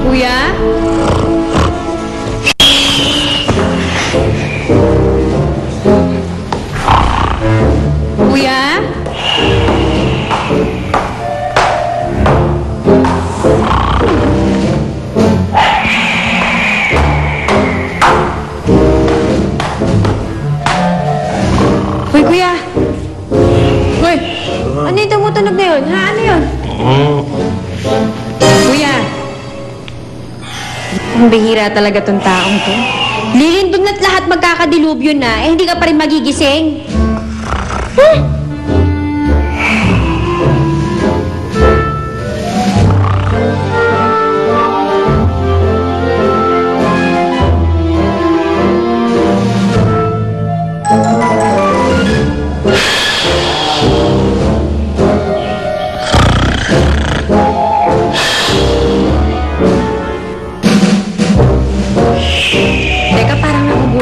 Kuya? Kuya? Hoy, kuya! Hoy! Ano yung tumutunog na yun? Ha? Ano yun? Kuya! Ang bihira talaga tong taong to. Lilindog na't lahat magkakadilubyo na, eh hindi ka pa rin magigising.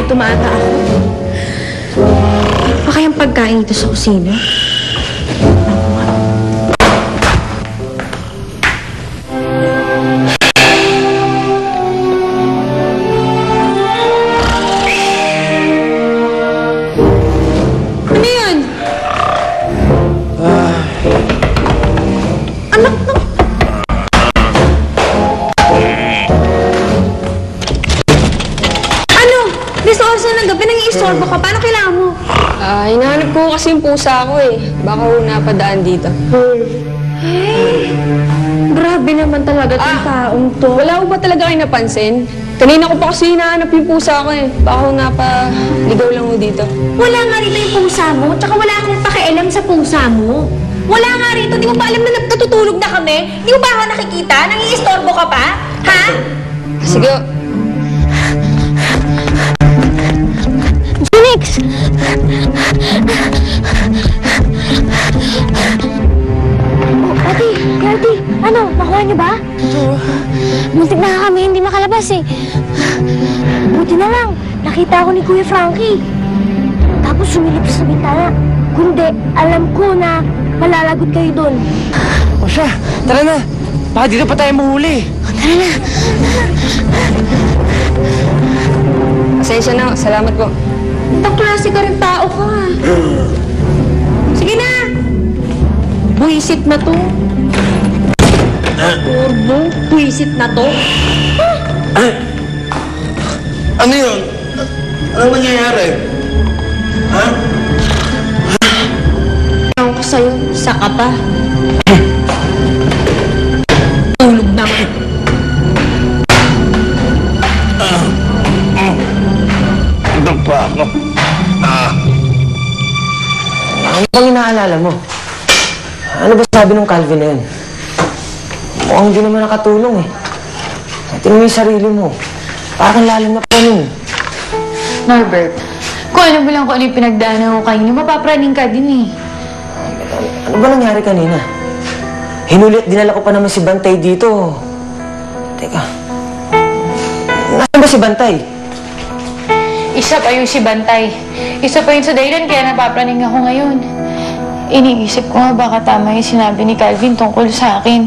Tumaata ako. Ano pa kayang pagkain ito sa kusina? Ano yun? Anak ng... This oras na ng gabi, nang-i-istorbo ka. Paano kailangan mo? Hinahanap ko kasi yung pusa ko eh. Baka napadaan dito. Hey! Grabe naman talaga itong taong to. Wala ko ba talaga kayo napansin? Kanina ko pa kasi hinahanap yung pusa ko eh. Baka napaligaw lang mo dito. Wala nga rito yung pusa mo, tsaka wala akong pakialam sa pusa mo. Wala nga rito. Di mo ba alam na natutulog na kami? Di mo ba ako nakikita? Nang-i-istorbo ka pa? Ha? Sige. Phoenix! Oh, Ate, ano, nakuha niyo ba? Muntik na kami hindi makalabas eh. Buti na lang, nakita ako ni Kuya Frankie. Tapos sumilip sa bintana. Kundi, alam ko na malalagot kayo doon. O siya, tara na. Baka dito pa tayo mahuli. Tara na. Pasensya na, salamat po. Itong klase ka rin tao ka. Sige na! Buisit na to. Turbo, buisit na to. Ano yun? Anong nangyayari? Ha? Ewan ko sa'yo, saka pa. Tulog na ako. Ano pa ako? Ano bang inaalala mo? Ano ba sabi ng Calvin na yun? Mukhang hindi naman nakatulong eh. Tingnan mo yung sarili mo. Parang lalim na pa nun. Norbert, kung alam mo lang kung ano yung pinagdaanan ko kanina, mapapraning ka din eh. Ano ba nangyari kanina? Hinuli at dinala ko pa naman si Bantay dito. Teka. Nasaan ba si Bantay? Isa pa yung si Bantay. Isa pa yung sa dahilan kaya napapraning ako ngayon. Iniisip ko nga baka tama yung sinabi ni Calvin tungkol sa akin.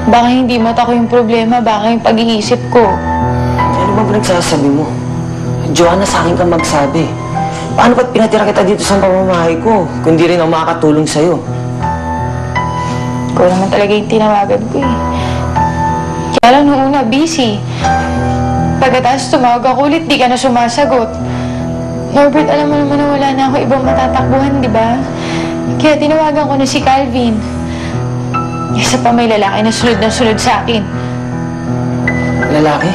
Baka hindi mata ko yung problema, baka yung pag-iisip ko. Ano ba pinagsasabi mo? Joanna, sa akin ka magsabi. Paano ba't pinatira kita dito sa pamamahay ko? Kung di rin ako makakatulong sa'yo. Ikaw naman talaga yung tinawagan ko eh. Kaya lang noong una, busy. Pagkatapos tumawag ako ulit, di ka na sumasagot. Norbert, alam mo naman na wala na ako ibang matatakbuhan, di ba? Kaya tinawagan ko na si Calvin. Isa pa may lalaki na sunod sa akin. Lalaki?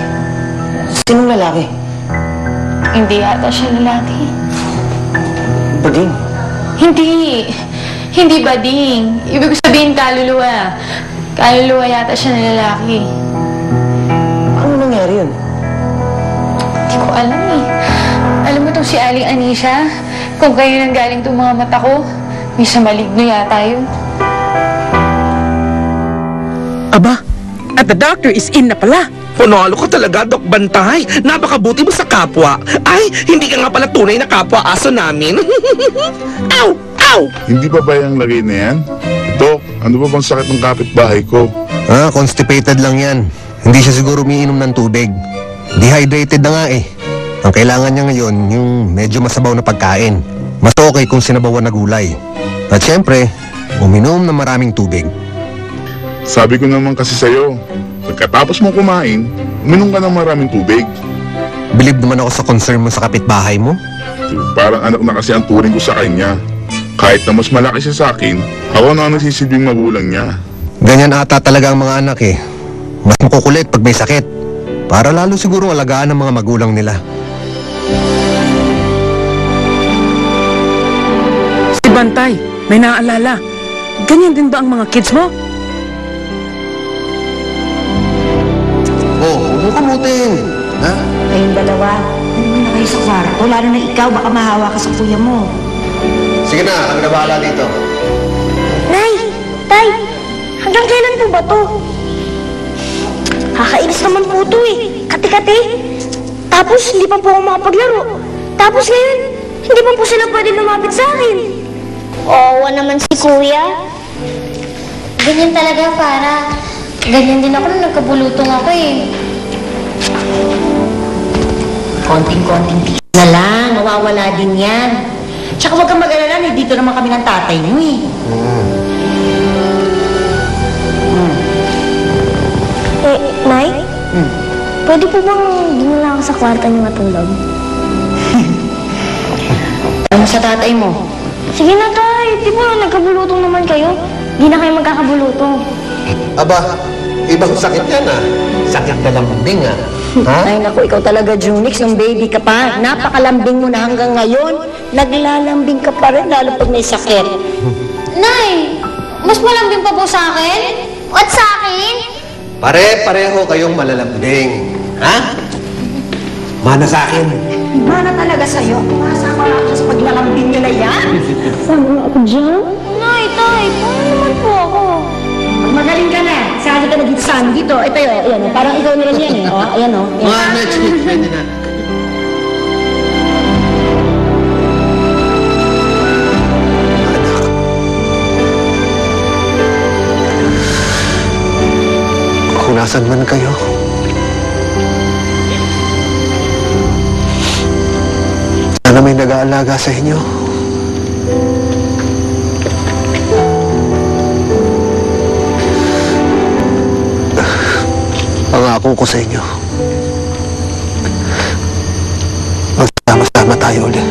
Sinong lalaki? Hindi ata siya lalaki. Bading? Hindi. Hindi bading. Ibig ko sabihin kaluluwa. Kaluluwa yata siya na lalaki. Ano nangyari yun? Hindi ko alam eh. Alam mo itong si Aling Anisha? Kung kayo nang galing itong mga mata ko, may sa maligno yata yun. Aba, at the doctor is in na pala. Panalo ka talaga, Doc Bantay. Napakabuti mo sa kapwa. Ay, hindi ka nga pala tunay na kapwa-aso namin. Ow! Ow! Hindi ba ba yung lagay na yan? Dok, ano ba bang sakit ng kapitbahay ko? Constipated lang yan. Hindi siya siguro umiinom ng tubig. Dehydrated na nga eh. Ang kailangan niya ngayon, yung medyo masabaw na pagkain. Mas okay kung sinabawan na gulay. At syempre, uminom ng maraming tubig. Sabi ko naman kasi sa'yo, pagkatapos mo kumain, uminom ka ng maraming tubig. Believe naman ako sa concern mo sa kapitbahay mo. Parang anak na kasi ang turing ko sa kanya. Kahit na mas malaki siya sa akin, ako na ang nagsisilbing magulang niya. Ganyan ata talaga ang mga anak eh. Mas makukulit pag may sakit. Para lalo siguro alagaan ng mga magulang nila. Si Bantay, may naaalala. Ganyan din ba ang mga kids mo? Oh, huwag mo kamutin. Ha? Kayong dalawa, ano na kayo sa kwarto? Lalo na ikaw, baka mahawa ka sa kuya mo. Sige na, kami na bahala dito. Nay! Tay! Hanggang kailan po ba to? Kakainis naman po to eh. Kati-kati. Tapos hindi pa po ako makapaglaro. Tapos ngayon, hindi pa po sila pwede lumapit sa akin. Oo naman si kuya. Ganyan talaga para. Ganyan din ako nung nagkabulutong ako eh. Konting-konting tiis na lang, mawawala din yan. Tsaka huwag kang mag-alala, dito naman kami ng tatay mo eh. Eh, Nay? Pwede po bang dinala ako sa kwarto niyo matulog? Ano sa tatay mo? Sige na, Tay. Di ba nagkabulutong naman kayo? Di na kayo magkakabulutong. Aba, ibang sakit yan ah. Sakit na lambing ah. Ha? Ay naku, ikaw talaga, Junix, nung baby ka pa. Napakalambing mo na hanggang ngayon. Naglalambing ka pa rin, lalo pag may sakit. Nay! Mas malambing pa po sa akin? At sa akin? Pare-pareho kayong malalambing. Ha? Mana sa akin. Mana talaga sa'yo. Kumasama lang siya sa paglalambing nyo na yan. Sama ako dyan? Nay, Tay, paano naman po ako? Pag magaling ka na, sali ka na dito sa amin dito. Ito yun, ayan, parang ikaw na rin yan eh. Oh, ayan oh. Mga next week, pwede na. Kung nasan man kayo, sana may nag-aalaga sa inyo. Pangako ko sa inyo, magsama-sama tayo ulit.